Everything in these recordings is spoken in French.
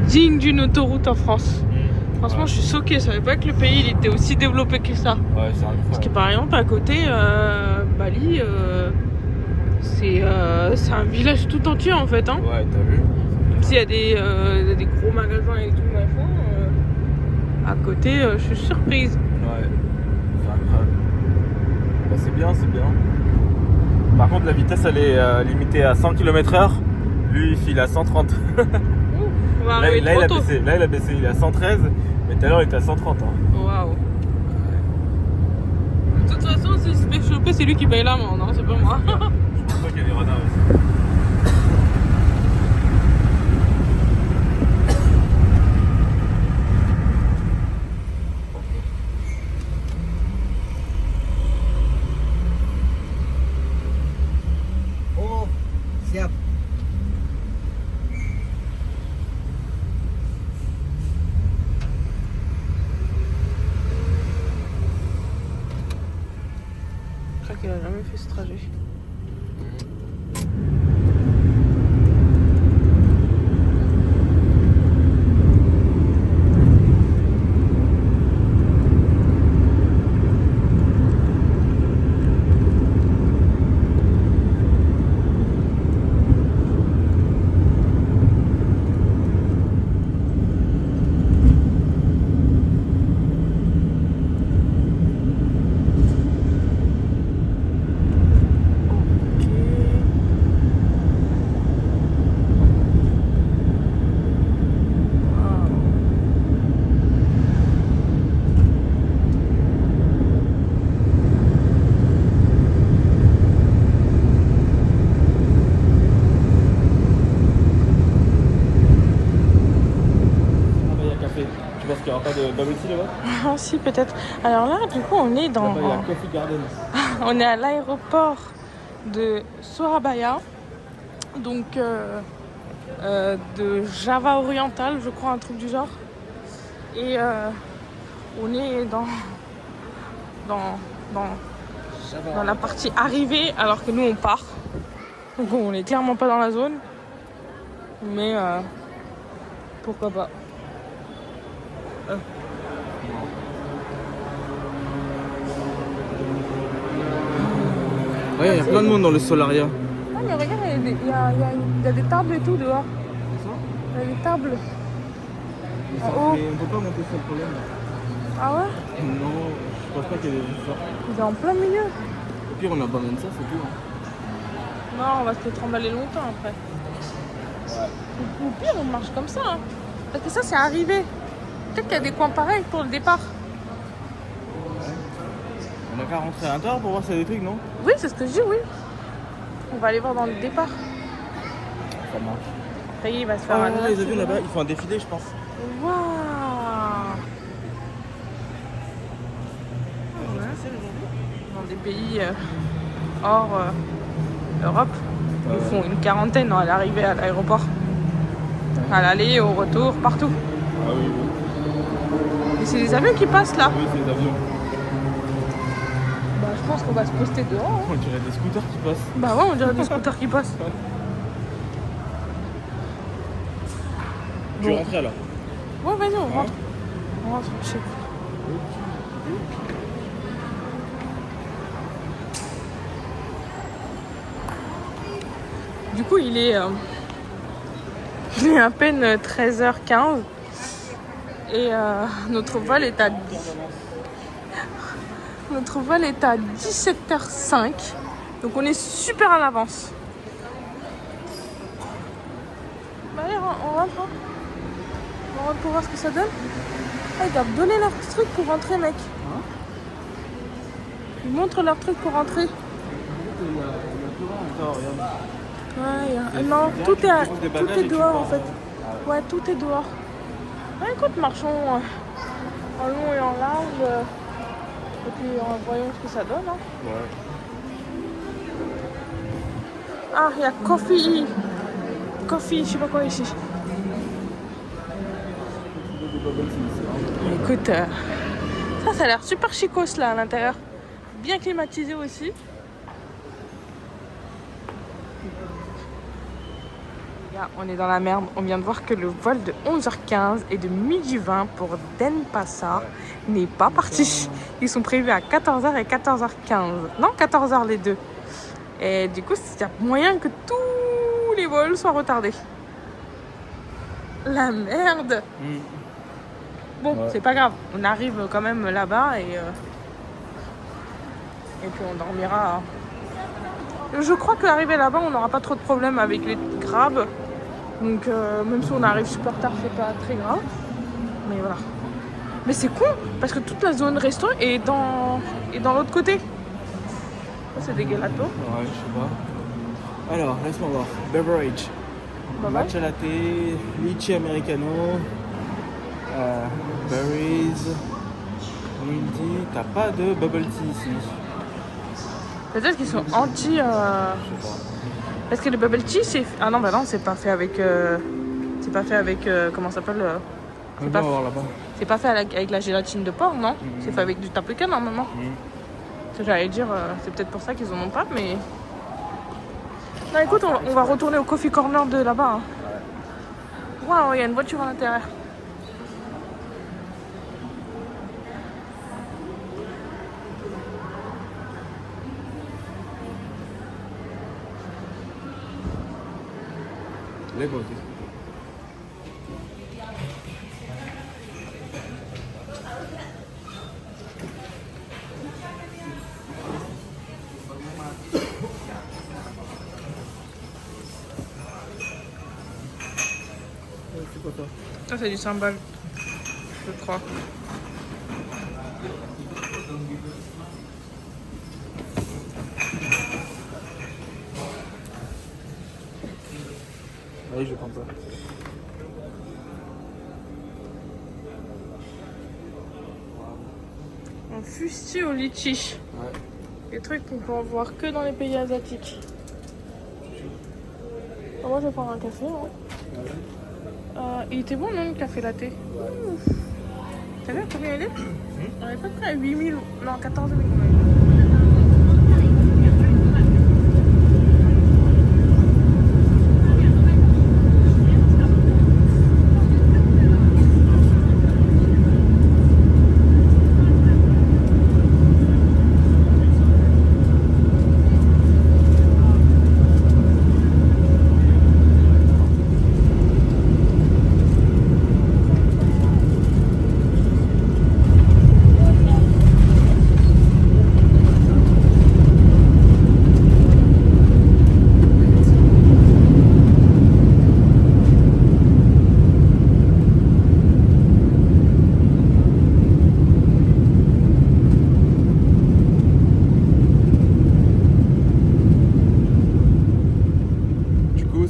digne d'une autoroute en France. Franchement, je suis choquée. Je savais pas que le pays il était aussi développé que ça. Ouais, c'est incroyable. Parce que par exemple, à côté, Bali, c'est un village tout entier en fait. Hein. Ouais, t'as vu? Même s'il y a des gros magasins et tout, machin, à côté, je suis surprise. Ouais, c'est incroyable. Bah, c'est bien, c'est bien. Par contre, la vitesse, elle est limitée à 100 km/h. Lui, il file à 130. On va Là, arriver il a trop tôt. baissé. Là, il a baissé. Il est à 113. Mais tout à l'heure, il était à 130. Hein. Waouh. De toute façon, s'il se fait choper, c'est lui qui paye l'amende, hein, c'est pas moi. Je pense pas qu'il y a des radars aussi. Oh, siap. Je crois qu'il a jamais fait ce trajet. Tu penses qu'il n'y aura pas de bubble tea là-bas? Ah si, peut-être. Alors là, du coup, on est dans... Là-bas, il y a Coffee Garden. On est à l'aéroport de Surabaya, donc de Java oriental, je crois, un truc du genre. Et on est dans la partie arrivée, alors que nous on part. Donc on est clairement pas dans la zone, mais pourquoi pas. Ouais, il y a plein de monde dans le Solaria. Ah mais regarde, il y a des tables et tout dehors. Il y a des tables. En haut. Mais on peut pas monter, c'est le problème. Ah ouais? Non, je pense pas qu'il y ait des histoires. Il est en plein milieu. Au pire, on abandonne ça, c'est tout. Hein. Non, on va se trimballer longtemps après. Ouais. Ou pire, on marche comme ça. Hein. Parce que ça, c'est arrivé. Peut-être qu'il y a des coins pareils pour le départ. On a qu'à rentrer à l'intérieur pour voir s'il y a des trucs, non? Oui, c'est ce que je dis, oui. On va aller voir dans le départ. Ça marche. Après, il va se faire un Ah, les avions là-bas, ils font un défilé, je pense. Waouh. Dans des pays hors Europe, ils font une quarantaine à l'arrivée à l'aéroport. À l'aller, au retour, partout. Ah oui, oui. Et c'est des avions qui passent là. Oui, c'est des avions. Bah, je pense qu'on va se poster dehors. Hein. On dirait des scooters qui passent. Bah ouais, on dirait des scooters qui passent. Tu veux rentrer alors? Ouais, vas-y, on rentre. On rentre chez Du coup, il est à peine 13h15 et notre vol est à 17h05. Donc on est super à l'avance. Bah allez, on rentre. Hein. On rentre pour voir ce que ça donne. Ah, ils doivent donner leur petit truc pour rentrer, mec. Hein? Ils montrent leur truc pour rentrer. Ouais, non, tout est dehors en fait. Ouais, tout est dehors. Ouais, écoute, marchons en long et en large. Et puis voyons ce que ça donne. Hein. Ouais. Ah, il y a coffee, je sais pas quoi ici. Écoute, ça a l'air super chicos là à l'intérieur. Bien climatisé aussi. Là, on est dans la merde. On vient de voir que le vol de 11h15 et de 12h20 pour Denpasar n'est pas parti. Ils sont prévus à 14h et 14h15. Non, 14h les deux. Et du coup, il y a moyen que tous les vols soient retardés. La merde. Bon, Ouais. c'est pas grave. On arrive quand même là-bas et puis on dormira. Je crois qu'arrivé là-bas, on n'aura pas trop de problèmes avec les grabs. Donc même si on arrive super tard, c'est pas très grave. Mais voilà. Mais c'est con, parce que toute la zone resto est dans l'autre côté. Ça, c'est des gelatos. Ouais, je sais pas. Alors, laisse-moi voir. Beverage. Bye bye. Matcha latte, litchi americano, berries, green tea. T'as pas de bubble tea ici. Peut-être qu'ils sont anti... Je sais pas. Parce que le bubble tea, c'est... Ah non, bah non, c'est pas fait avec... C'est pas fait avec... Comment ça s'appelle On pas- va voir là-bas. C'est pas fait avec la gélatine de porc, non? C'est fait avec du tapioca, normalement. J'allais dire, c'est peut-être pour ça qu'ils en ont pas, mais... Non, écoute, on va retourner au coffee corner de là-bas. Hein. Waouh, il y a une voiture à l'intérieur. Les beautés. C'est quoi ça? Ça, c'est du sambal, je crois. Oui, je vais prendre ça. Un fusti au litchi. Ouais. Des trucs qu'on peut en voir que dans les pays asiatiques. Ah, moi, je vais prendre un café. Hein. Il était bon, non, le café latte? T'as vu combien il est? On est pas près à 8000, non, 14 000.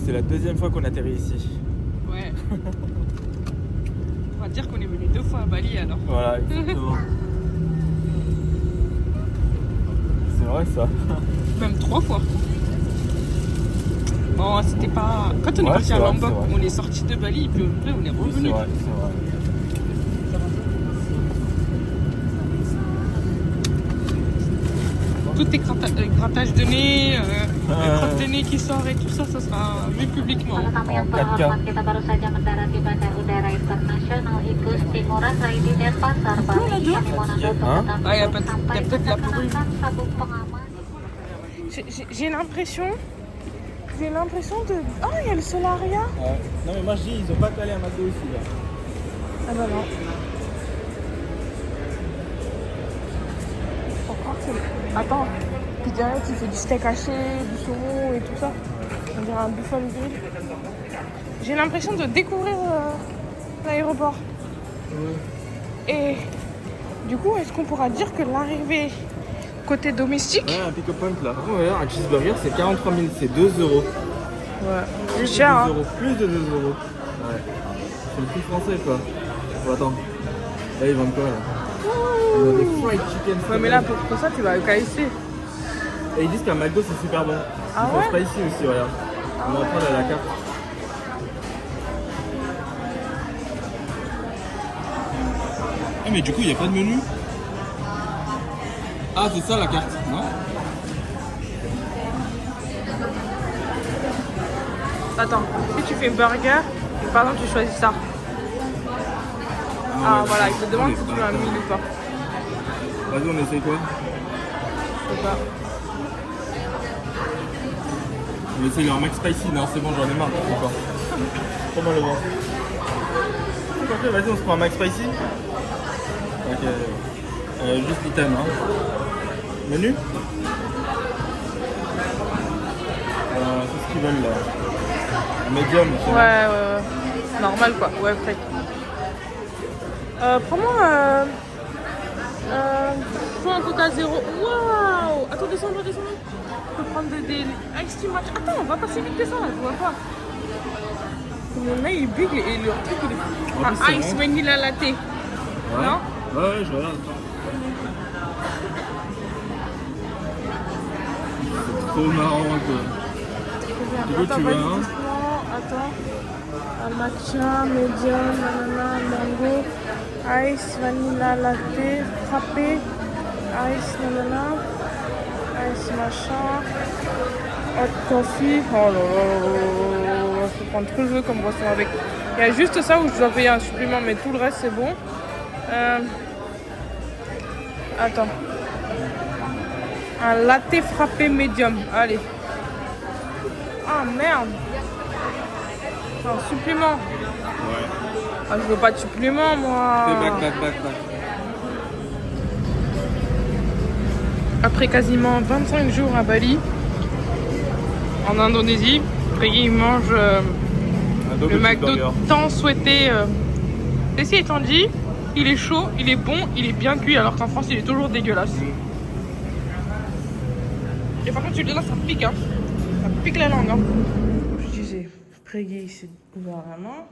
C'est la deuxième fois qu'on atterrit ici. Ouais. On va dire qu'on est venu 2 fois à Bali alors. Voilà, exactement. C'est vrai ça. Même 3 fois. Bon, c'était pas. Quand on est Ouais, parti c'est à vrai, Lombok, c'est vrai. on est sorti de Bali et puis après on est Oui, revenu. c'est vrai, c'est vrai. Tous tes grattages de nez, crottes de nez qui sort et tout ça, ça sera vu publiquement. Para tamu yang terhormat, kita baru saja mendarat di Bandar Udara Internasional Igusti Ngurah Rai di Denpasar, Bali. Kami mohon Anda untuk tetap Ah, il y a duduk peut-être sampai de la bruit. menggunakan sabuk pengaman. J'ai l'impression de... Oh, il y a le Solaria. Ouais. Non mais moi je dis, ils ont pas calé un McDo ici là. Ah bah non. Faut croire que c'est... Attends, Pizza Hut, il fait du steak haché, du saumon et tout ça. On dirait un buffalo grill. J'ai l'impression de découvrir l'aéroport. Ouais. Et du coup, est-ce qu'on pourra dire que l'arrivée côté domestique... Ouais, un pick-up point là. Oh, regarde, un cheeseburger c'est 43 000, c'est 2 euros. Ouais, c'est Plus cher, de 2 hein. euros. Plus de 2 euros. Ouais. C'est le prix français quoi. Bon, attends. Là ils vendent quoi là? Ils vendent des fried chicken. Ouais, mais là, pour ça, tu vas au KFC. Et ils disent qu'un McDo c'est super bon. Ah Ils font ouais? spicy aussi, regarde. On va prendre à la carte. Ah mais du coup il n'y a pas de menu. Ah c'est ça la carte, non? Attends, si tu fais burger, et par exemple tu choisis ça. Ah voilà, il te demande si tu veux un mille ou pas. Vas-y, on essaye quoi? Je sais pas. On va essayer leur Mac Spicy. Non, c'est bon, j'en ai marre. Encore. Comment le vent? Ok, vas-y, on se prend un Mac Spicy. Ok. Juste item, hein. Menu? C'est ce qu'ils veulent là. Medium. Ouais. Normal quoi. Ouais, fake. Prends-moi soit un coca zéro. Waouh! Attends, descends. Je peux prendre des ice tea match. Attends, on va pas si vite que ça, je vois pas. Le mec il est big et le truc il est. En plus, Un ice vanilla latte. Ouais. Non? Ouais, je regarde. C'est trop marrant quoi. Du coup, tu veux un? Attends. Un matcha, medium, banana, mango, ice, vanilla latte, frappé, ice, nanana, ice machin, hot coffee. Oh là là, je peux prendre ce que je veux comme boisson avec. Il y a juste ça où je dois payer un supplément, mais tout le reste c'est bon. Attends. Un latte frappé medium. Allez. Ah merde. Un supplément. Ouais. Ah, je veux pas de supplément moi. Back. Après quasiment 25 jours à Bali, en Indonésie, Peggy il mange le McDo tant souhaité. Ceci étant dit, il est chaud, il est bon, il est bien cuit, alors qu'en France il est toujours dégueulasse. Et par contre celui-là ça pique, hein. Ça pique la langue. Hein. Comme je disais, Peggy il s'est ouvert la main.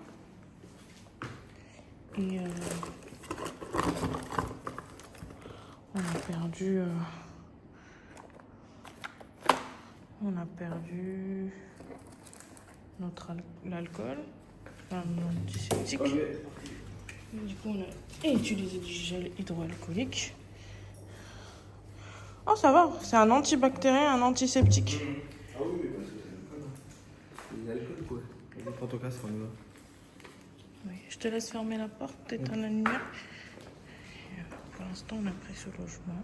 Et on a perdu l'alcool, enfin l'antiseptique. Du coup, on a utilisé du gel hydroalcoolique. Oh, ça va, c'est un antibactérien, un antiseptique. Ah oui, c'est l'alcool quoi. Vas-y, prends ton casque, on y va. Oui, je te laisse fermer la porte, t'éteins la lumière. Pour l'instant, on a pris ce logement.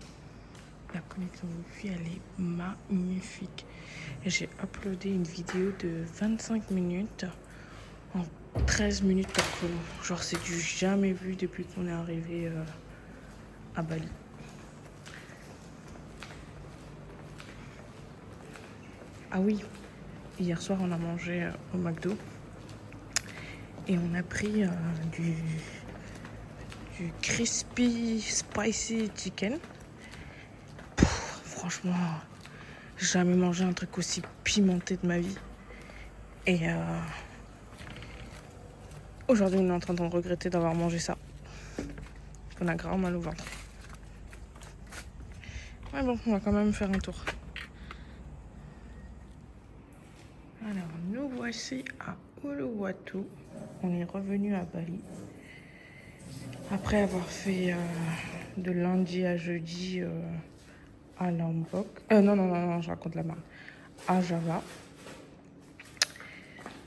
La connexion Wi-Fi, elle est magnifique. Et j'ai uploadé une vidéo de 25 minutes en 13 minutes par chrono. Genre, c'est du jamais vu depuis qu'on est arrivé à Bali. Ah oui, hier soir, on a mangé au McDo. Et on a pris du crispy spicy chicken. Franchement, j'ai jamais mangé un truc aussi pimenté de ma vie. Et aujourd'hui, on est en train de regretter d'avoir mangé ça. On a grave mal au ventre. Ouais bon, on va quand même faire un tour. Alors, nous voici à Uluwatu. On est revenu à Bali. Après avoir fait de lundi à jeudi à Lombok. Non, je raconte la merde. À Java.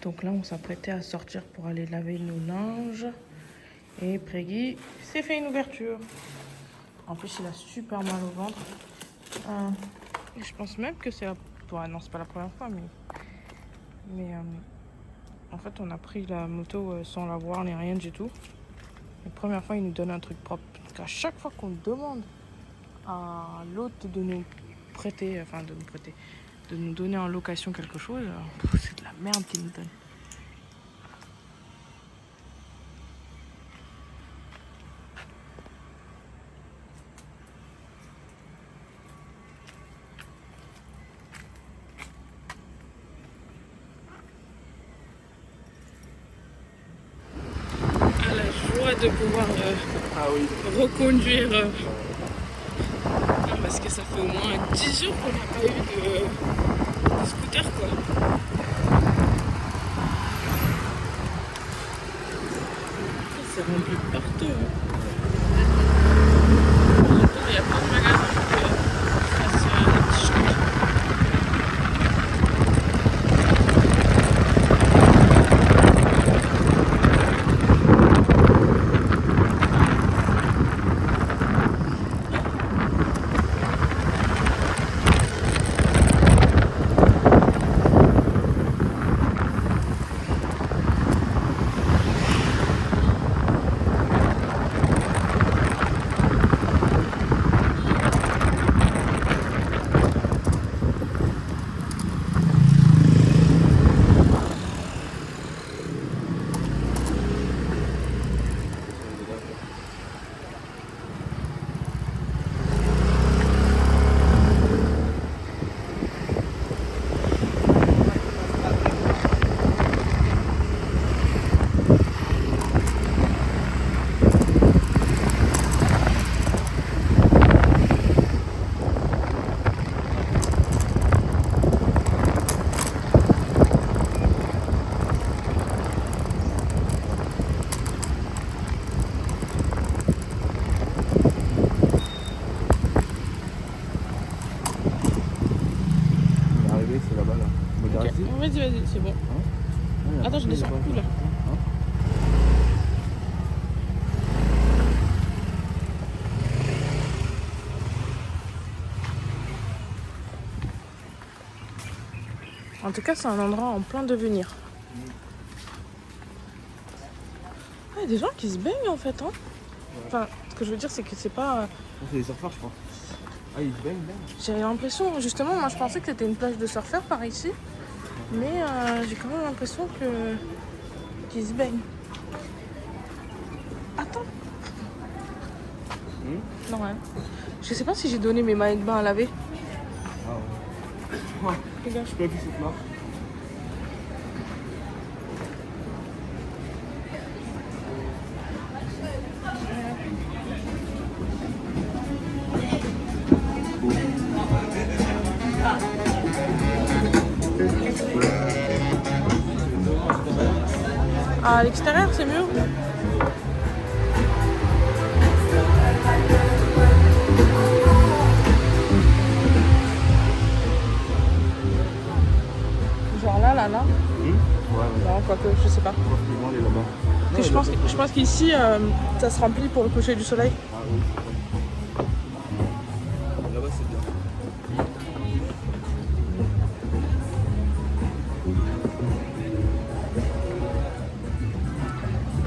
Donc là, on s'apprêtait à sortir pour aller laver nos linges. Et Peggy s'est fait une ouverture. En plus, il a super mal au ventre. Je pense même que c'est la... Ouais, non, c'est pas la première fois, mais en fait, on a pris la moto sans la voir ni rien du tout. La première fois, il nous donne un truc propre. Parce qu'à chaque fois qu'on demande à l'autre de nous prêter, de nous donner en location quelque chose, c'est de la merde qu'il nous donne. De pouvoir reconduire parce que ça fait au moins 10 jours qu'on n'a pas eu de scooter quoi. C'est rempli partout. Il y a plein de magasins face à la t-shirt. vas-y, c'est bon. Attends, je descends. Oula. En tout cas, c'est un endroit en plein devenir. Ah, il y a des gens qui se baignent en fait. Hein. Enfin, ce que je veux dire, c'est que c'est pas. C'est des surfeurs, je crois. Ah, ils se baignent, J'ai l'impression, justement, moi je pensais que c'était une plage de surfeurs par ici. Mais j'ai quand même l'impression qu'ils se baignent. Attends. Non, rien. Je sais pas si j'ai donné mes maillots de bain à laver. Ah ouais. Regarde. Je peux appuyer cette marche. À l'extérieur, c'est mieux. Genre là. Ouais, Non, quoique, je sais pas. ils vont aller là-bas. Et je pense qu'ici, ça se remplit pour le coucher du soleil. Ah oui, là-bas c'est bien.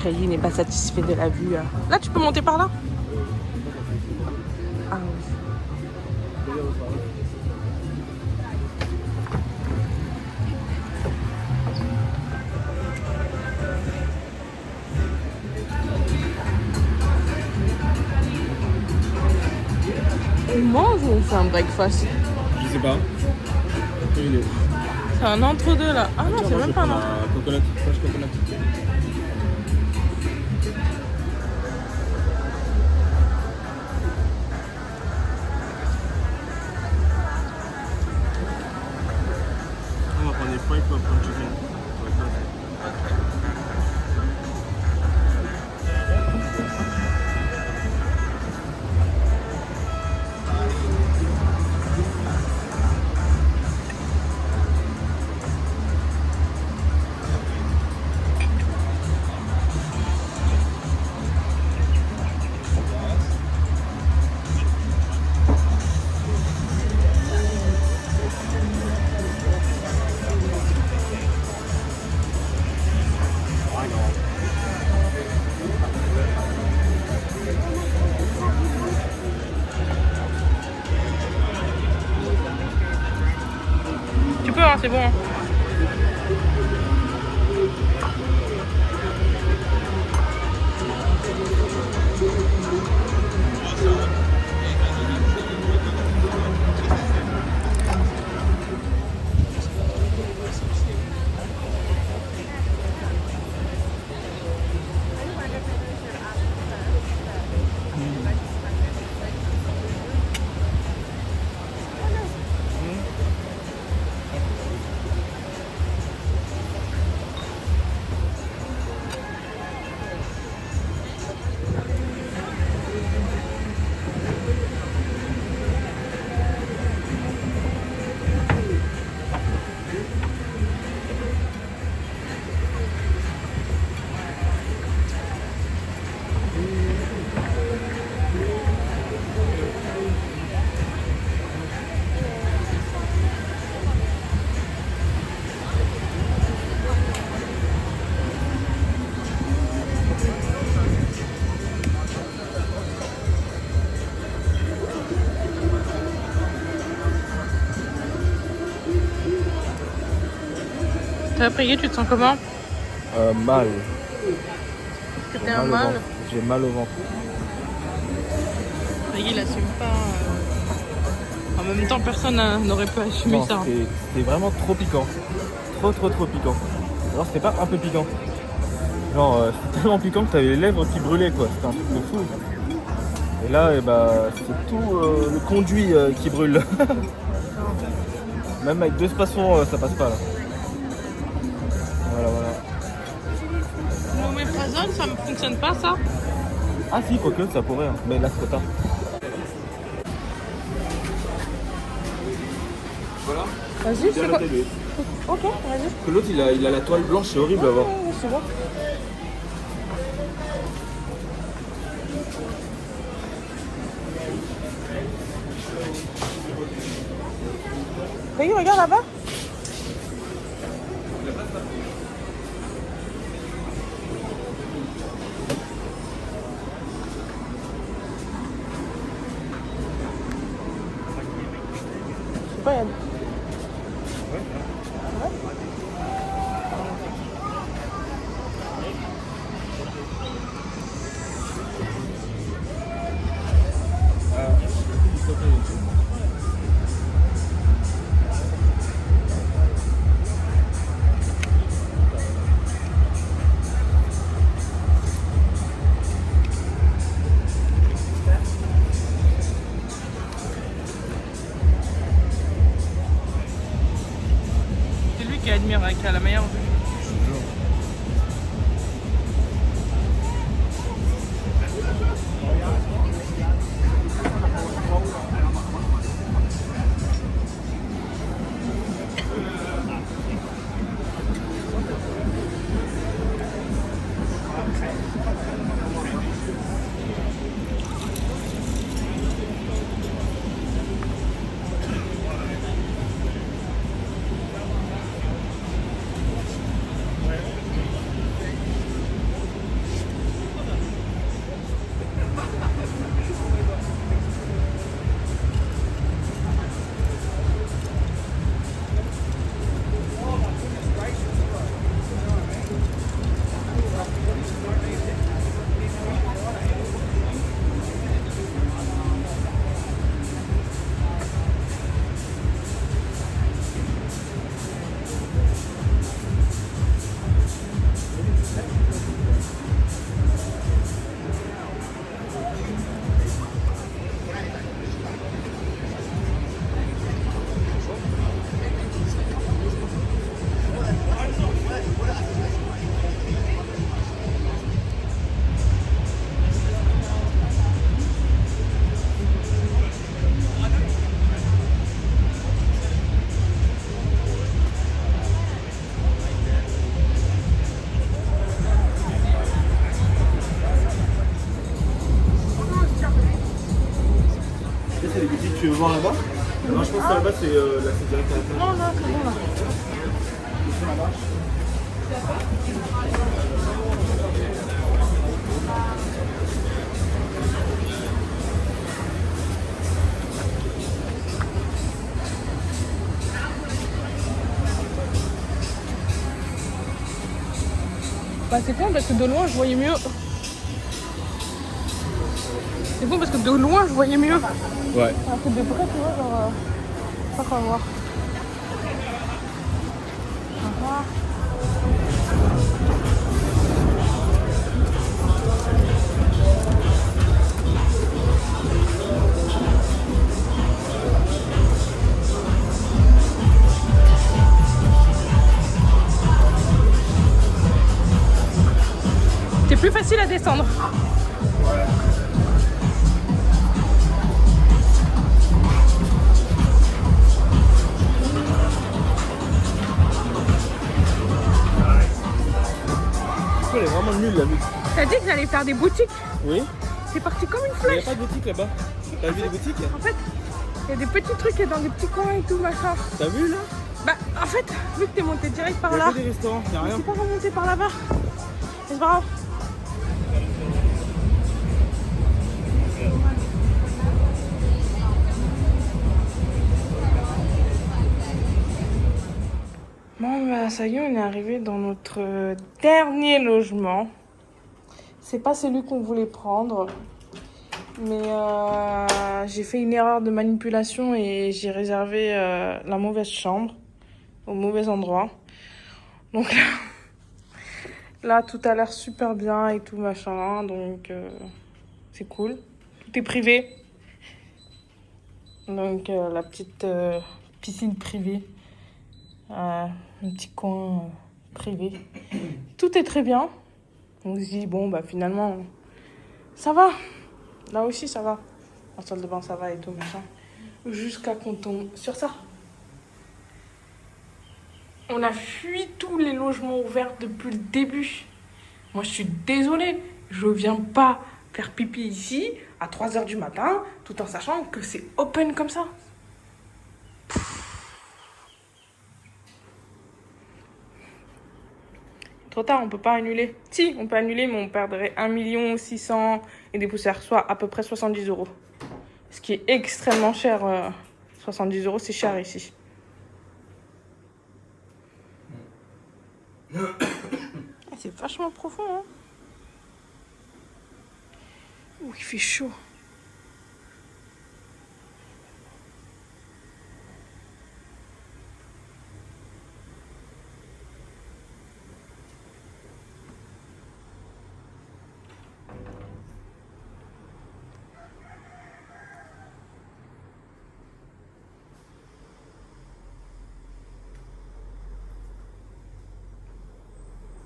Rayli n'est pas satisfait de la vue. Là, tu peux monter par là? Ah oui. On mange ou on fait un breakfast? Je sais pas. Aucune idée. C'est un entre-deux là. Ah non, c'est même pas un entre. Coconut, fresh coconut. On va prendre des fried popcorn chicken. Tu peux, hein, c'est bon. T'as payé, tu te sens comment? Mal. Que t'es un mal? J'ai mal au ventre. Il assume pas. En même temps, personne n'aurait pu assumer ça. C'était vraiment trop piquant. Trop piquant. Alors c'était pas un peu piquant. Genre c'était tellement piquant que t'avais les lèvres qui brûlaient quoi. C'était un truc de fou. Et là c'est tout le conduit qui brûle. Même avec 2 spations ça passe pas là. Voilà. L'oméprazole, ça ne fonctionne pas ça? Ah si, quoique ça pourrait, hein. Mais là c'est trop tard. Voilà. Vas-y, c'est quoi? Ok, vas-y. Que l'autre il a la toile blanche, c'est horrible à voir. Ouais, c'est bon. Oui, regarde là-bas. C'est pas Yann. C'est lui qui admire, qui a la meilleure vue. C'est les boutiques que tu veux voir là-bas? Non, je pense que là-bas c'est là, c'est direct à la place. Non, non, c'est bon là. Bah c'est con parce que de loin je voyais mieux. C'est bon parce que de loin je voyais mieux. Ouais. Alors que de près tu vois genre pas quoi voir. Au revoir. C'est plus facile à descendre. Elle est vraiment nulle la vue. T'as dit que j'allais faire des boutiques. Oui. C'est parti comme une Il n'y a flèche. pas de boutique là-bas. T'as vu les boutiques? En fait, il y a des petits trucs dans des petits coins et tout machin. T'as vu là? Bah en fait, vu que t'es monté direct par Il y a là, que des restaurants, il n'y a rien. c'est pas remonté par là-bas. C'est pas grave. Bon bah ça y est, on est arrivé dans notre dernier logement. C'est pas celui qu'on voulait prendre. Mais j'ai fait une erreur de manipulation et j'ai réservé la mauvaise chambre au mauvais endroit. Donc là tout a l'air super bien et tout machin. Donc c'est cool. Tout est privé. Donc la petite piscine privée. Un petit coin privé. Tout est très bien. On se dit, bon, bah finalement, ça va. Là aussi, ça va. La salle de bain, ça va et tout, machin. Jusqu'à qu'on tombe sur ça. On a fui tous les logements ouverts depuis le début. Moi, je suis désolée. Je viens pas faire pipi ici à 3h du matin, tout en sachant que c'est open comme ça. Trop tard, on peut pas annuler. Si, on peut annuler, mais on perdrait 1 600 000 et des poussières, soit à peu près 70 €. Ce qui est extrêmement cher. 70 €, c'est cher ici. C'est vachement profond, hein. Ouh, il fait chaud.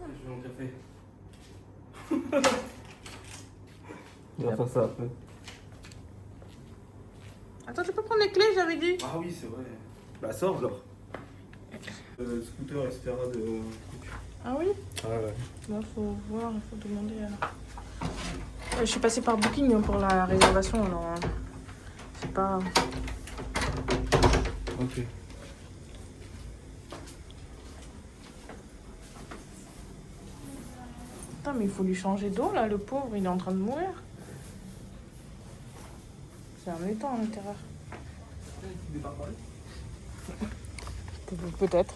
Je veux mon café. On va faire ça après. Attends, tu peux prendre les clés, j'avais dit. Ah oui, c'est vrai. Bah sors alors. Scooter, etc. de... Ah oui? Ah ouais. Bon, faut voir, il faut demander alors. Je suis passée par Booking pour la réservation, alors c'est pas... Ok. Putain, mais il faut lui changer d'eau là, le pauvre, il est en train de mourir. C'est un étang à l'intérieur. Peut-être.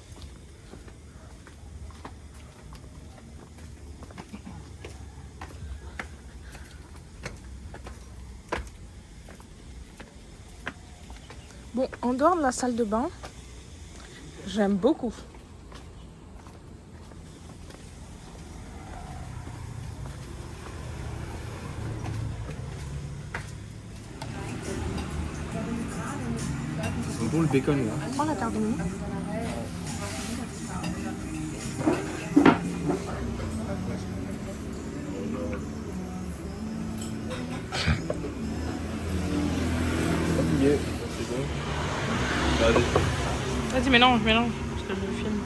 Bon, en dehors de la salle de bain, j'aime beaucoup. Ça sent bon le bacon là. Prends la carte de nuit. Fatigué. C'est bon. Bah, allez. Vas-y, mélange, parce que je filme.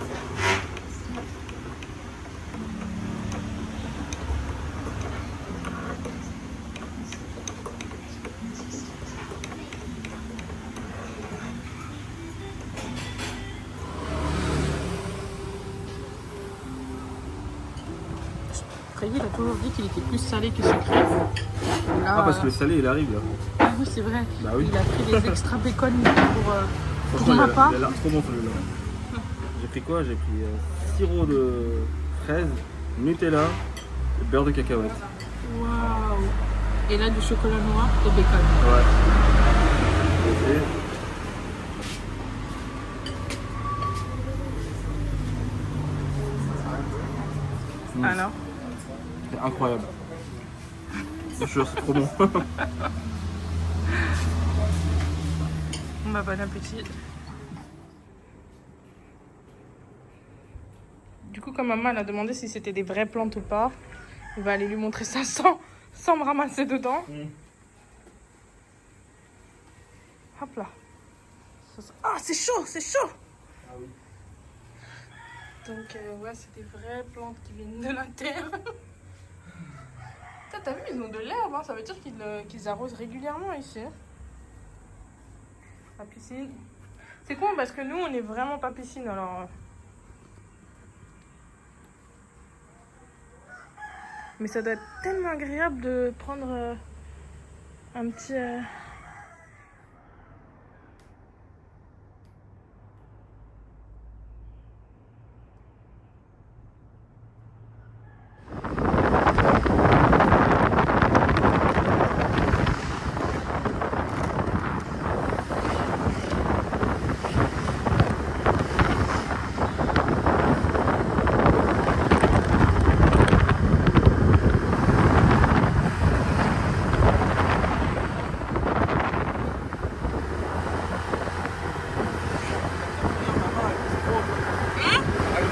Freddy, il a toujours dit qu'il était plus salé que sucré. Là, Ah parce que le salé il arrive là. Ah oui, c'est vrai. Bah oui. Il a pris des extra bacon pour Franchement, ma part. il a l'air trop bon celui-là. J'ai pris quoi? J'ai pris sirop de fraise, Nutella et beurre de cacahuète. Waouh. Et là, du chocolat noir et bacon. Ouais. Ok. Alors? C'est incroyable. Je suis sûr, c'est trop bon. Bon appétit. Du coup, comme maman elle a demandé si c'était des vraies plantes ou pas, on va aller lui montrer ça sans me ramasser dedans. Hop là. Ah, c'est chaud, c'est chaud. Ah oui. Donc, ouais, c'est des vraies plantes qui viennent de la terre. T'as vu, ils ont de l'herbe, hein. Ça veut dire qu'ils arrosent régulièrement ici. La piscine. C'est con parce que nous, on n'est vraiment pas piscine, alors... Mais ça doit être tellement agréable de prendre un petit...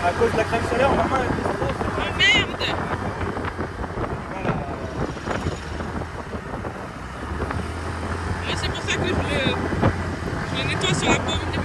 À cause de la crème solaire, maman elle est trop. Oh merde! Ouais, c'est pour ça que je le nettoie sur la paume des mains.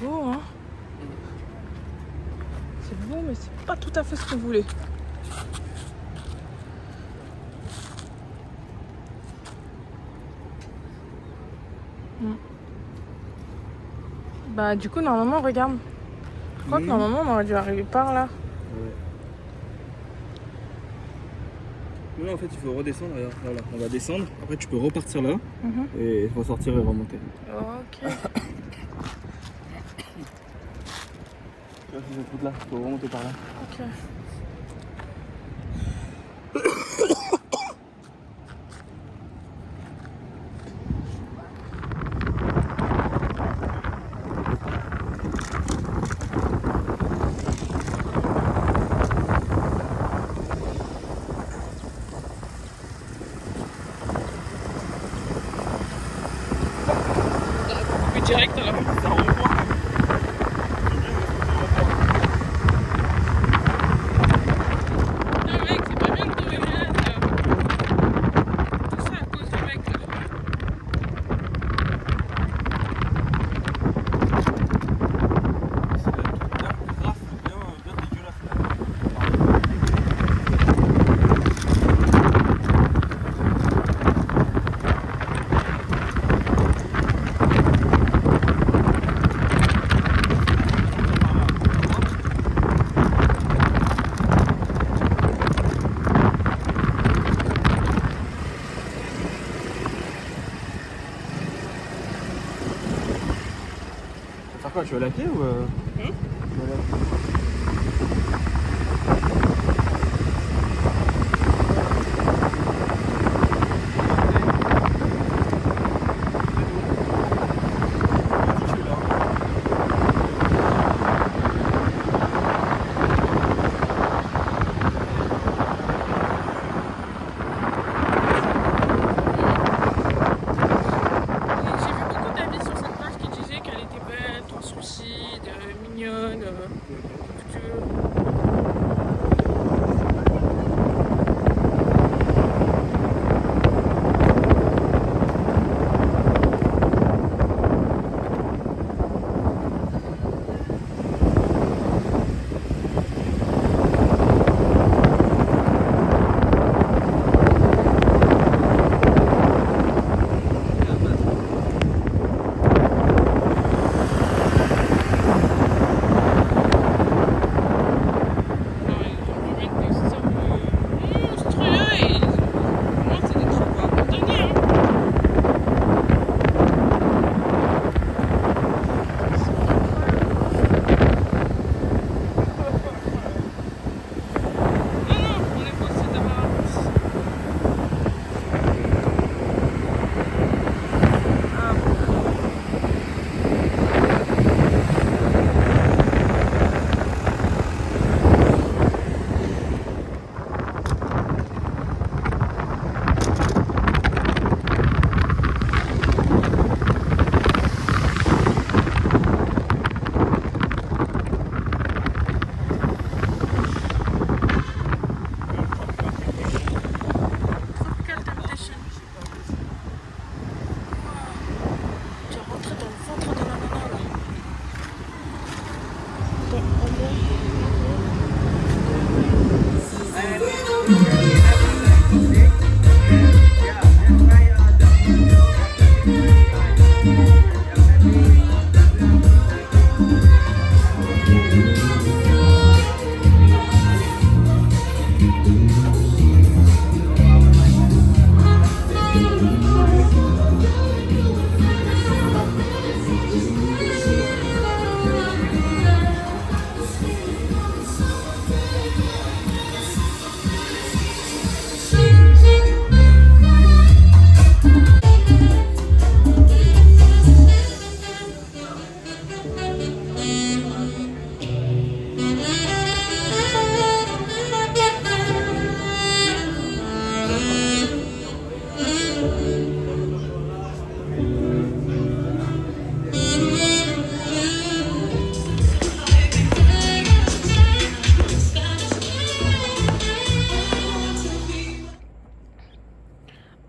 beau, hein. C'est beau, mais c'est pas tout à fait ce qu'on voulait. Bah du coup normalement regarde. Je crois que normalement on aurait dû arriver par là. Ouais. Là en fait il faut redescendre, regarde, voilà. On va descendre, après tu peux repartir là et ressortir et remonter. Ok. Tu vois cette route là, il faut remonter par là. Ok. Direct là. Non mec, c'est pas bien de tomber malade là. Tout ça à cause du mec là. Faire quoi, tu veux laquer ou tu veux laquer? J'ai vu beaucoup d'avis sur cette page qui disaient qu'elle était belle, translucide, mignonne, que tu veux.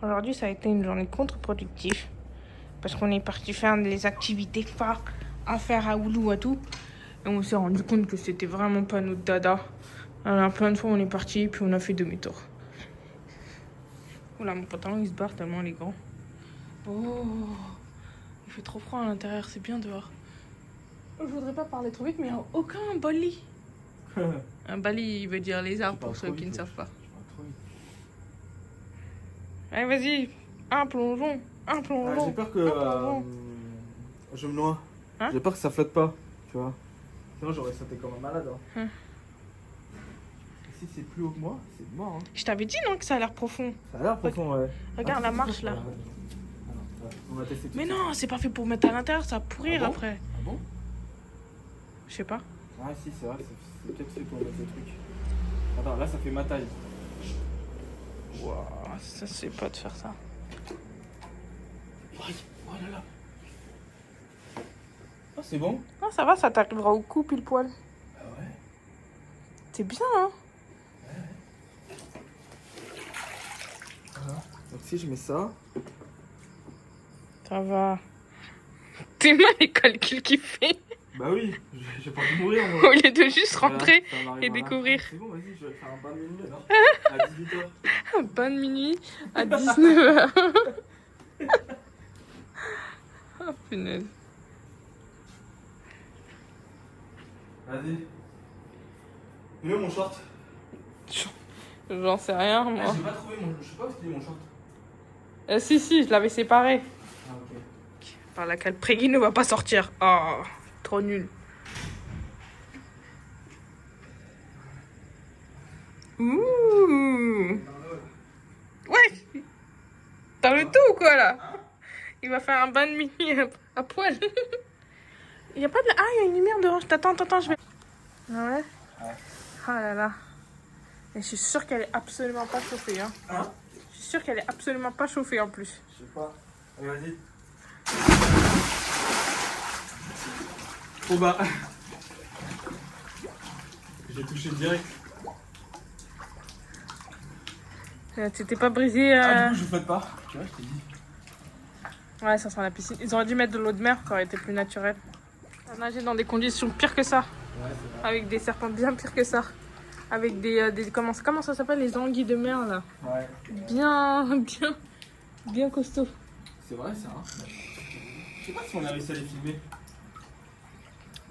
Aujourd'hui, ça a été une journée contre-productive parce qu'on est parti faire les activités phares à faire à Uluwatu. Et on s'est rendu compte que c'était vraiment pas notre dada. Alors plein de fois on est parti puis on a fait demi-tour. Oula, mon pantalon il se barre tellement il est grand. Oh, il fait trop froid à l'intérieur, c'est bien dehors. Je voudrais pas parler trop vite, mais il n'y a aucun bali. Un bali, il veut dire lézard pour ceux qui ne savent pas. Allez, vas-y, un plongeon, un plongeon. J'ai peur que je me noie. Hein? J'ai peur que ça flotte pas, tu vois. Sinon j'aurais sauté comme un malade. Hein. Si c'est plus haut que moi, c'est mort. Hein. Je t'avais dit non que ça a l'air profond. Ça a l'air profond, ouais. Regarde la marche là. On va tester tout Mais ça. non, c'est pas fait pour mettre à l'intérieur, ça va pourrir Ah bon? après. Ah bon? Je sais pas. Ah si, c'est vrai, c'est peut-être fait pour mettre le truc. Attends, là ça fait ma taille. Waouh, ça c'est pas de faire ça. Oh là là. Oh, c'est bon? Non, ça va, ça t'arrivera au cou pile poil. Ah ouais. C'est bien, hein? Voilà. Donc si je mets ça. Ça va. T'es mal les calculs qu'il fait. Bah oui, j'ai pas envie de mourir moi. Au lieu de juste rentrer Voilà, ça en arrive et à la découvrir. fin. C'est bon, vas-y, je vais faire un bain de minuit alors. À 18h. Un bain de minuit à 19h. Oh punaise. Vas-y. Il est où mon short? J'en sais rien, Ah, moi. j'ai pas trouvé mon. Je sais pas où est mon short. Si, je l'avais séparé. Ah, ok. Par laquelle Prégui ne va pas sortir. Oh, trop nul. Ouh. Ouais. T'as le tout ou quoi là? Il va faire un bain de minuit à poil. Il y a pas de... Ah, il y a une lumière dehors. Attends, je vais... Ah ouais? Ouais. Ah là là. Et je suis sûre qu'elle est absolument pas chauffée. Hein. Hein? Je suis sûre qu'elle est absolument pas chauffée en plus. Je sais pas. Allez, vas-y. Oh bah. J'ai touché direct. Tu t'es pas brisé Ah, du coup, je flotte pas. Tu vois, je t'ai dit. Ouais, ça sent la piscine. Ils auraient dû mettre de l'eau de mer, ça aurait été plus naturel. On a nagé dans des conditions pires que ça. Ouais, c'est vrai. Avec des serpents bien pires que ça. Avec des comment ça s'appelle, les anguilles de mer là. Ouais. Bien costaud. C'est vrai, ça. Hein. Je sais pas si on a réussi à les filmer.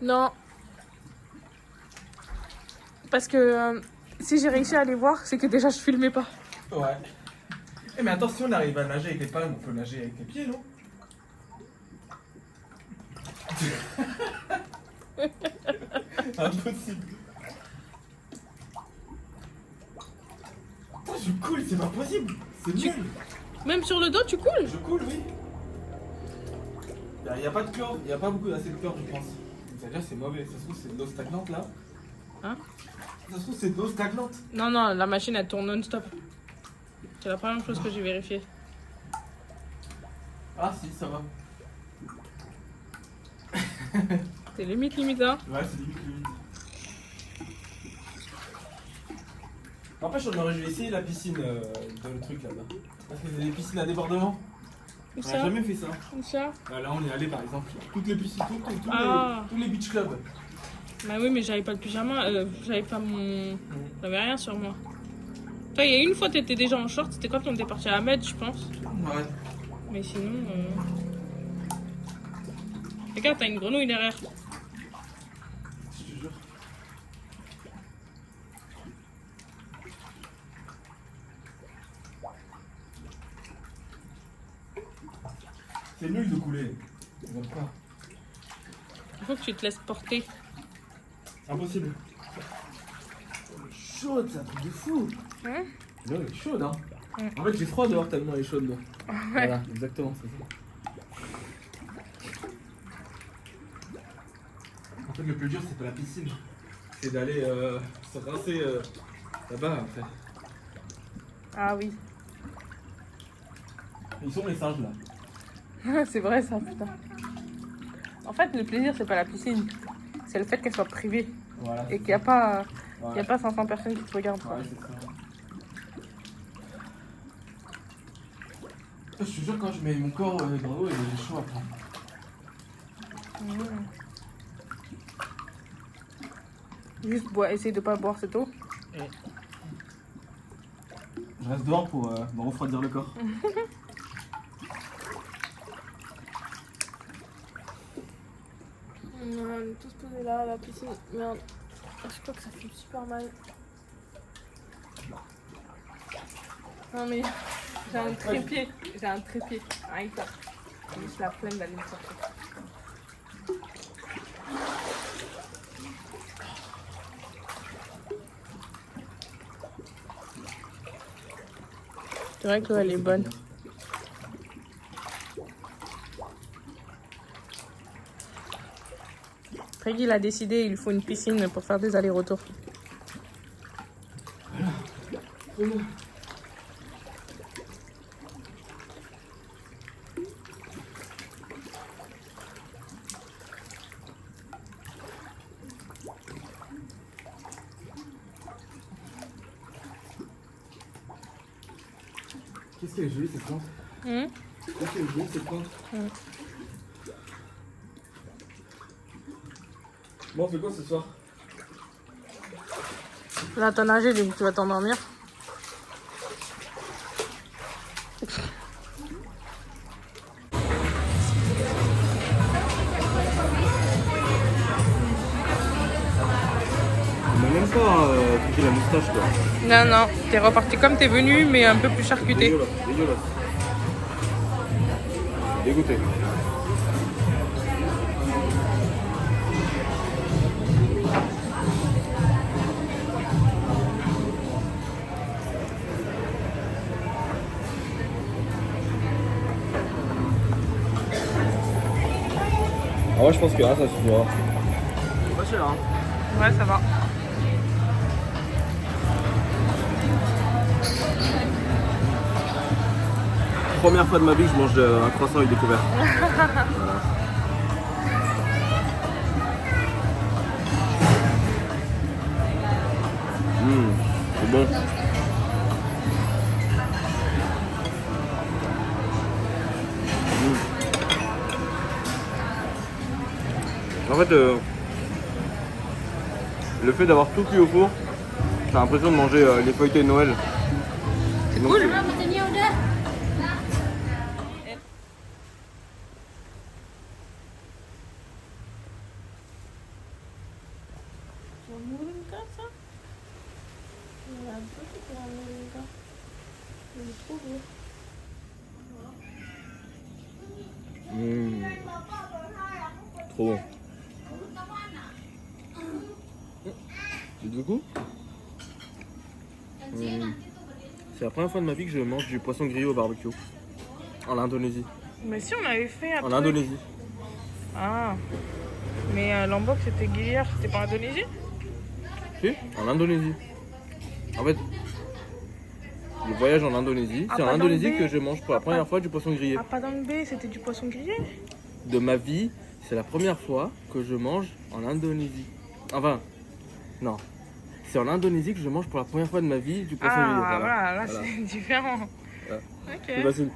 Non. Parce que si j'ai réussi à les voir, c'est que déjà je filmais pas. Ouais. Eh, mais attends, si on arrive à nager avec les palmes, on peut nager avec les pieds, non? Impossible. Putain, je coule, c'est pas possible. C'est nul. Même sur le dos, tu coules. Je coule, oui. Y a pas de chlore, y a pas beaucoup assez de chlore, je pense. C'est-à-dire, c'est mauvais. Ça se trouve, c'est de l'eau stagnante là. Hein? Ça se trouve, c'est de l'eau stagnante. Non, la machine elle tourne non-stop. C'est la première chose que j'ai vérifiée. Ah, si, ça va. C'est limite, hein. Ouais, c'est limite. N'empêche, on aurait dû essayer la piscine dans le truc là-bas. Parce que c'est des piscines à débordement. Où On a ça? jamais fait ça. Où ça? Là, on est allé par exemple. Toutes les piscines, Ah. tous les beach clubs. Bah oui, mais j'avais pas le pyjama, j'avais pas mon... J'avais rien sur moi. Toi, il y a une fois, t'étais déjà en short, c'était quand on était parti à Ahmed, je pense. Ouais. Mais sinon... Regarde, t'as une grenouille derrière. Je te jure. C'est nul de couler. J'aime pas. Il faut que tu te laisses porter. Impossible. Chaude, c'est un truc de fou. Hein? Non, elle est chaude, hein. Ouais. En fait, j'ai froid dehors tellement elle est chaude, là. Ouais. Voilà, exactement, c'est ça. En fait, le plus dur, c'est pas la piscine. C'est d'aller se rincer là-bas, en fait. Ah oui. Ils sont les singes, là. C'est vrai ça, putain. En fait, le plaisir, c'est pas la piscine. C'est le fait qu'elle soit privée. Voilà. Et qu'il n'y a pas... Ouais. Il y a pas 500 personnes qui te regardent. Quoi. Ouais, c'est ça. Je te jure, quand je mets mon corps dans l'eau, il est chaud après. Juste essaye de pas boire cette eau. Je reste dehors pour me refroidir le corps. On est tous posés là à la piscine. Merde. Je crois que ça fait super mal. Non mais j'ai un trépied. J'ai un trépied. Avec ça. J'ai juste la flemme d'aller me sortir. C'est vrai que l'eau elle est bonne. Craig il a décidé il faut une piscine pour faire des allers-retours. Qu'est-ce qu'elle est jolie cette plante? Qu'est-ce qu'elle est jolie cette plante? Bon, on fait quoi ce soir? Là t'as nagé donc tu vas t'endormir. On m'a même pas piqué la moustache quoi. Non non, t'es reparti comme t'es venu mais un peu plus charcuté. Dégueulasse, dégueulasse. Dégoûté. Ah ouais, je pense que là ça suffira. C'est pas cher hein. Ouais ça va. Première fois de ma vie que je mange un croissant avec des couverts. C'est bon. En fait, le fait d'avoir tout cuit au four, j'ai l'impression de manger les feuilletés de Noël. C'est cool. Trop bon. Du coup, c'est la première fois de ma vie que je mange du poisson grillé au barbecue en Indonésie. Mais si on avait fait un En truc. Indonésie. Ah. Mais Lombok c'était Guilière, c'était pas Indonésie? Si, en Indonésie. En fait, le voyage en Indonésie, c'est en Padang Indonésie Bay. que je mange pour la première fois du poisson grillé. À Padang Bay c'était du poisson grillé? De ma vie, c'est la première fois que je mange en Indonésie. Enfin, non. C'est en Indonésie que je mange pour la première fois de ma vie du poisson grillé. Ah voilà, là Voilà. c'est différent. Voilà. Ok. C'est facile.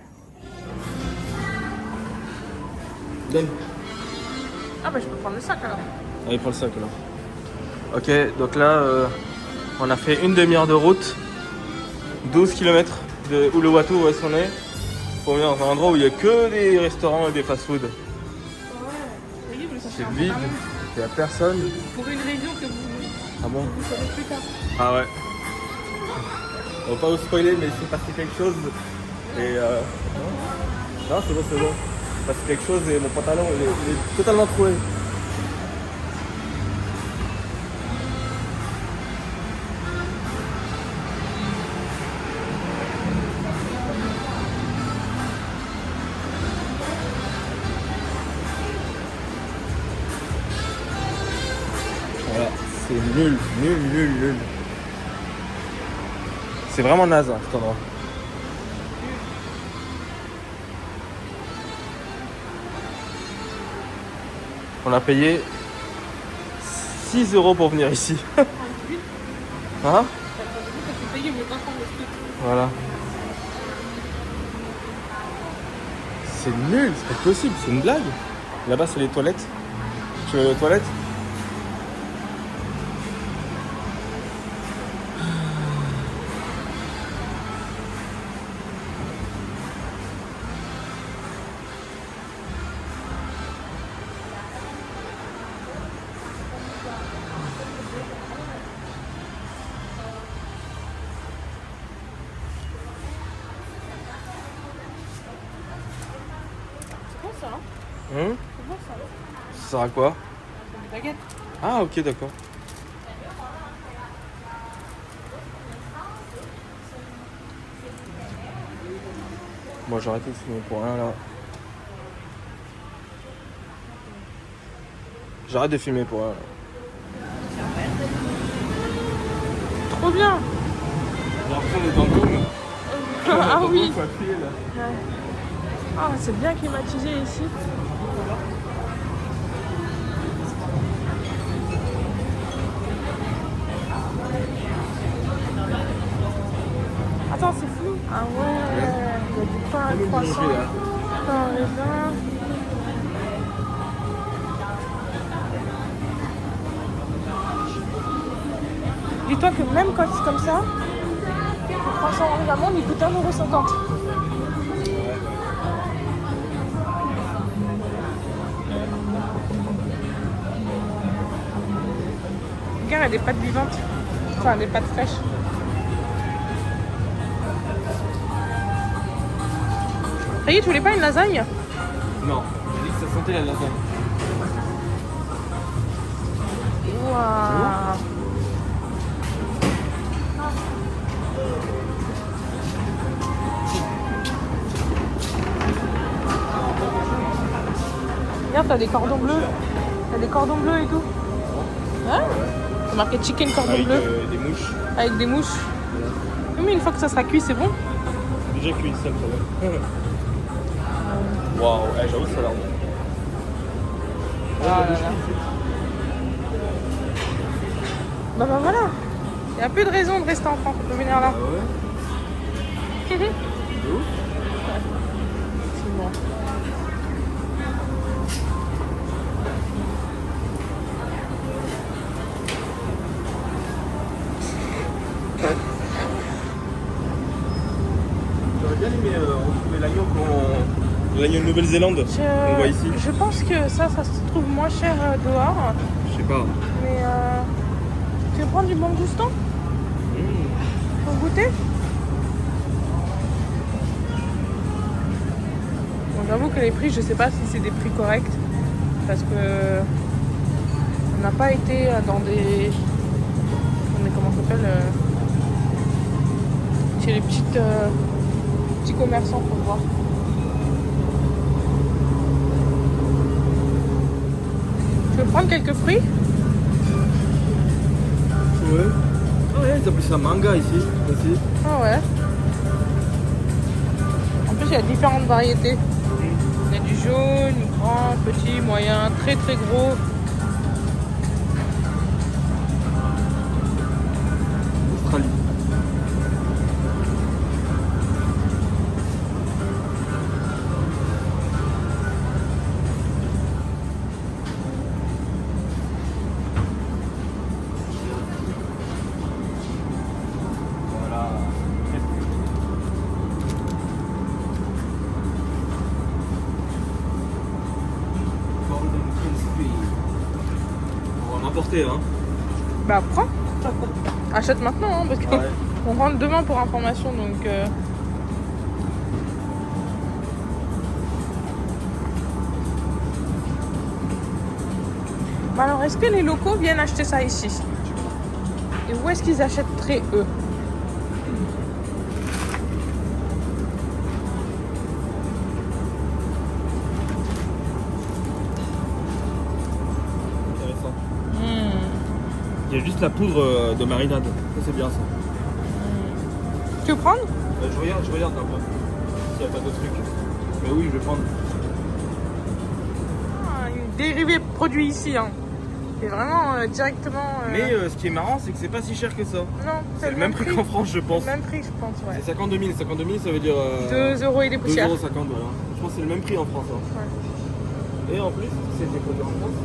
Donne. Ah bah je peux prendre le sac alors. Allez, prends le sac là. Ok, donc là, on a fait une demi-heure de route, 12 km de Uluwatu où est-ce qu'on est, pour venir dans un endroit où il n'y a que des restaurants et des fast-food. C'est vide, il n'y a personne. Pour une région que vous Ah bon? savez plus tard. Ah ouais. On va pas vous spoiler, mais il s'est passé quelque chose. Et non, c'est bon, c'est bon. Il s'est passé quelque chose et mon pantalon il est totalement troué. Voilà, c'est nul, nul, nul, nul. C'est vraiment naze hein, cet endroit. On a payé 6 € pour venir ici. Hein? Voilà. C'est nul, c'est pas possible, c'est une blague. Là-bas c'est les toilettes. Tu vas aller aux toilettes? C'est quoi ça? Hein? C'est quoi ça? Ça sert à quoi? Des baguettes. Ah ok d'accord. Bon j'ai arrêté de filmer pour rien là. J'arrête de filmer pour rien là. Trop bien. J'ai l'impression d'être dans le dôme. Ah oui. Faut appuyer, là. Ouais. Ah, c'est bien climatisé ici. Attends, c'est flou. Ah ouais, il y a du pain à croissant, pain en raisin. Dis-toi que même quand c'est comme ça, le croissant en raisin, il coûte 1,50 €. Regarde, il y a des pâtes vivantes. Enfin, des pâtes fraîches. Ça y est, tu voulais pas une lasagne? Non, j'ai dit que ça sentait la lasagne. Waouh. Regarde, t'as des cordons bleus. T'as des cordons bleus et tout. Hein? C'est marqué chicken cordon Avec bleu. des mouches. Avec des mouches. Oui, mais une fois que ça sera cuit, c'est bon. Déjà cuit ça, ça va. Waouh, j'avoue ça a l'air bon. Ah là là. Bah voilà. Il n'y a plus de raison de rester en France. On peut venir là. Ah ouais? C'est bon. J'aurais bien aimé retrouver l'agneau l'agneau de Nouvelle-Zélande qu'on voit ici. Je pense que ça se trouve moins cher dehors. Je sais pas. Mais tu veux prendre du bon guston pour goûter? Bon, j'avoue que les prix, je sais pas si c'est des prix corrects. Parce que on n'a pas été dans des comment ça s'appelle chez les petits commerçants pour voir. Tu veux prendre quelques fruits? Ouais. Ouais, ils appellent ça manga ici. Aussi. Ah ouais. En plus, il y a différentes variétés. Il y a du jaune, grand, petit, moyen, très très gros. Australie. Voilà. Golden Crispy. On va en importer, hein. Bah prends. Achète maintenant, hein, parce qu'on Ouais. rentre demain pour information, donc... Bah alors, est-ce que les locaux viennent acheter ça ici? Et où est-ce qu'ils achèteraient, eux? Intéressant. Il y a juste la poudre de marinade. Ça, c'est bien ça. Tu veux prendre? Je regarde un peu. S'il n'y a pas d'autres trucs. Mais oui, je vais prendre. Ah, une dérivée produit ici, hein. C'est vraiment directement... Mais ce qui est marrant, c'est que c'est pas si cher que ça. Non, C'est le même prix qu'en France, je pense. C'est le même prix, je pense, ouais. C'est 52 000. 52 000, ça veut dire. 2 € et des poussières. 2,50 €, voilà. Je pense que c'est le même prix en France. Hein. Ouais. Et en plus, c'est des produits en France.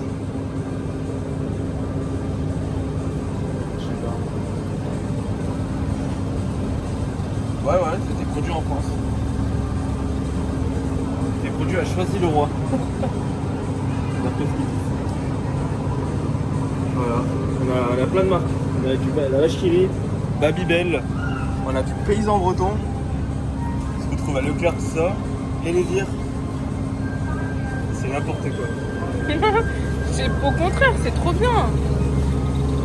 a choisi le roi. D'après ce qu'ils disent. Voilà, on a plein de marques. On a la vache qui rit, Babybel, on a du paysan breton. On se retrouve à Leclerc, tout ça. Et les dires. C'est n'importe quoi. C'est au contraire, c'est trop bien.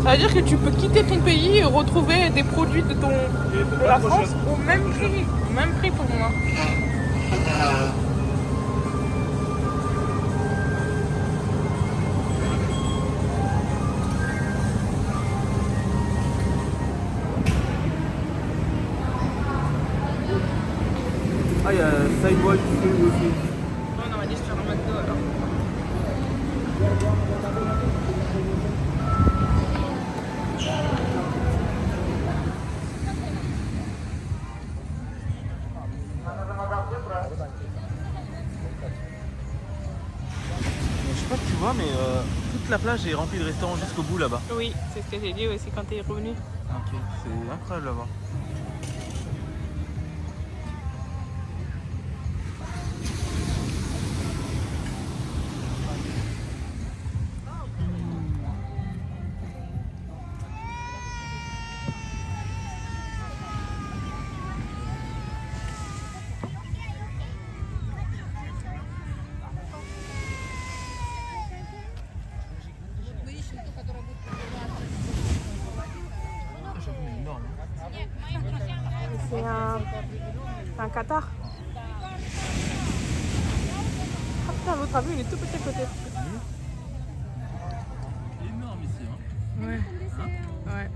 Ça veut dire que tu peux quitter ton pays et retrouver des produits de la France au même prix. Au même prix pour moi. Ah, il y a Sidewalk aussi. On va aller sur un McDo alors. Je sais pas si tu vois, mais toute la plage est remplie de restaurants jusqu'au bout là-bas. Oui, c'est ce que j'ai dit aussi quand t'es revenu. Ok, c'est incroyable là-bas. C'est un Qatar. Ah putain, l'autre avion il est tout petit à côté. C'est énorme ici. Hein. Ouais. Ouais.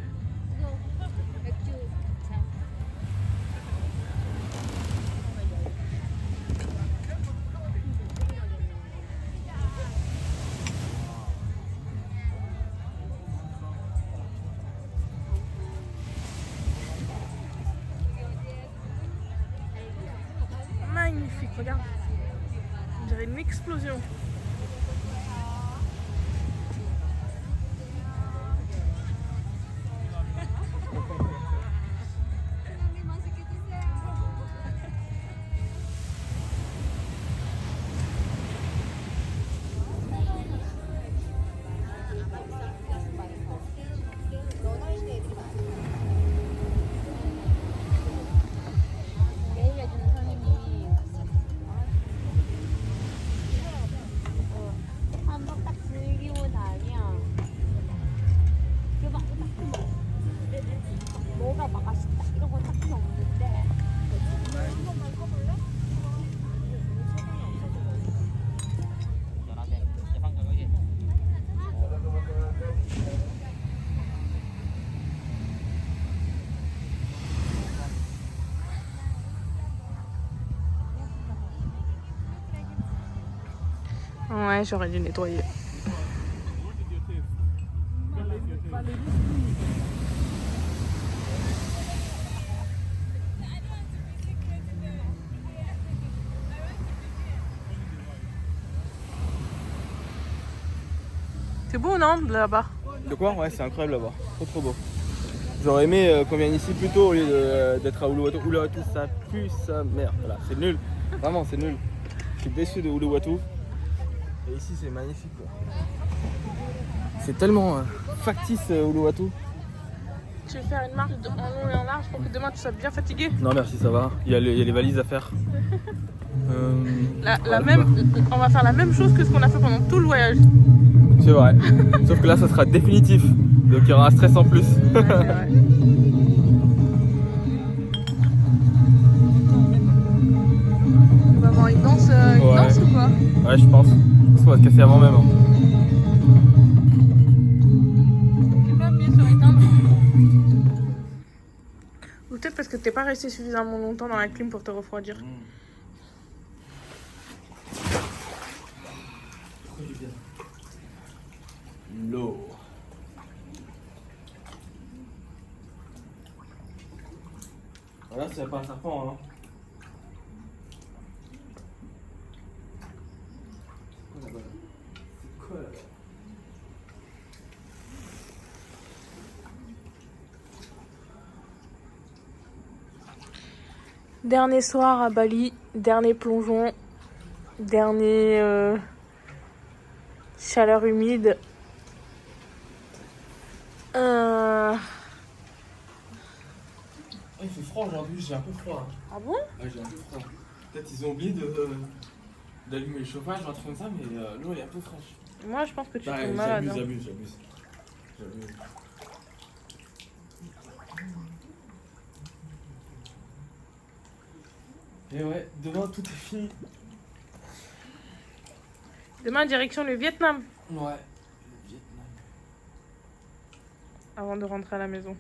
Magnifique, regarde. On dirait une explosion. 한번 딱 즐기고 나면 그막 딱 뭐가 맛있다 이런 거 딱히 없는데 한 번만 써볼래? Ouais, j'aurais dû nettoyer. C'est beau, non, là-bas? De quoi? Ouais, c'est incroyable là-bas. Trop beau. J'aurais aimé qu'on vienne ici plus tôt au lieu d'être à Uluwatu. Uluwatu, ça pue sa mère. Voilà, c'est nul. Vraiment, c'est nul. Je suis déçu de Uluwatu. Et ici, c'est magnifique. Quoi. C'est tellement factice Uluwatu. Tu veux faire une marche en long et en large pour que demain tu sois bien fatigué? Non, merci, ça va. Il y a les valises à faire. On va faire la même chose que ce qu'on a fait pendant tout le voyage. C'est vrai. Sauf que là, ça sera définitif. Donc il y aura un stress en plus. Ouais, c'est vrai. On va avoir une danse ou quoi? Ouais, je pense. On va se casser avant même. Hein. Tu peux appuyer sur éteindre? Ou peut-être parce que t'es pas resté suffisamment longtemps dans la clim pour te refroidir. L'eau. Voilà, c'est pas un serpent, hein. C'est quoi là-bas? Dernier soir à Bali, dernier plongeon. Dernier chaleur humide. Il fait froid aujourd'hui, j'ai un peu froid. Ah bon? Ouais, j'ai un peu froid. Peut-être ils ont oublié d'allumer le chauffage ou un truc comme ça, mais l'eau elle est un peu fraîche. Moi, je pense que tu Bah, tombes malade. j'abuse. Et ouais, demain tout est fini. Demain, direction le Vietnam. Ouais, le Vietnam. Avant de rentrer à la maison.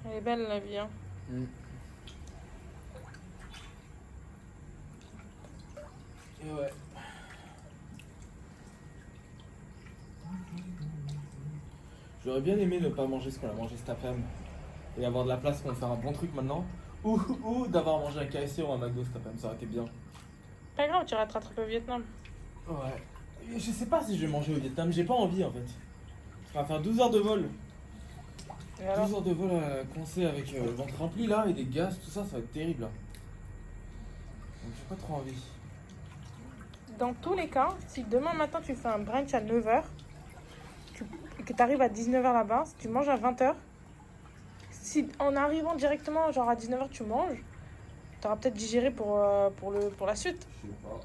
Elle est belle la vie, hein. Et ouais. J'aurais bien aimé ne pas manger ce qu'on a mangé cet après-midi et avoir de la place pour faire un bon truc maintenant. Ou d'avoir mangé un KFC ou un McDo cet après-midi, ça aurait été bien. Pas grave, tu iras te rattraper au Vietnam. Ouais. Et je sais pas si je vais manger au Vietnam, j'ai pas envie en fait. Ça va faire 12 heures de vol. Et alors? 12 heures de vol coincé avec le ventre rempli là et des gaz, tout ça, ça va être terrible là. Donc j'ai pas trop envie. Dans tous les cas, si demain matin tu fais un brunch à 9h et que tu arrives à 19h là-bas, si tu manges à 20h, si en arrivant directement genre à 19h tu manges, tu auras peut-être digéré pour la suite. Je sais pas.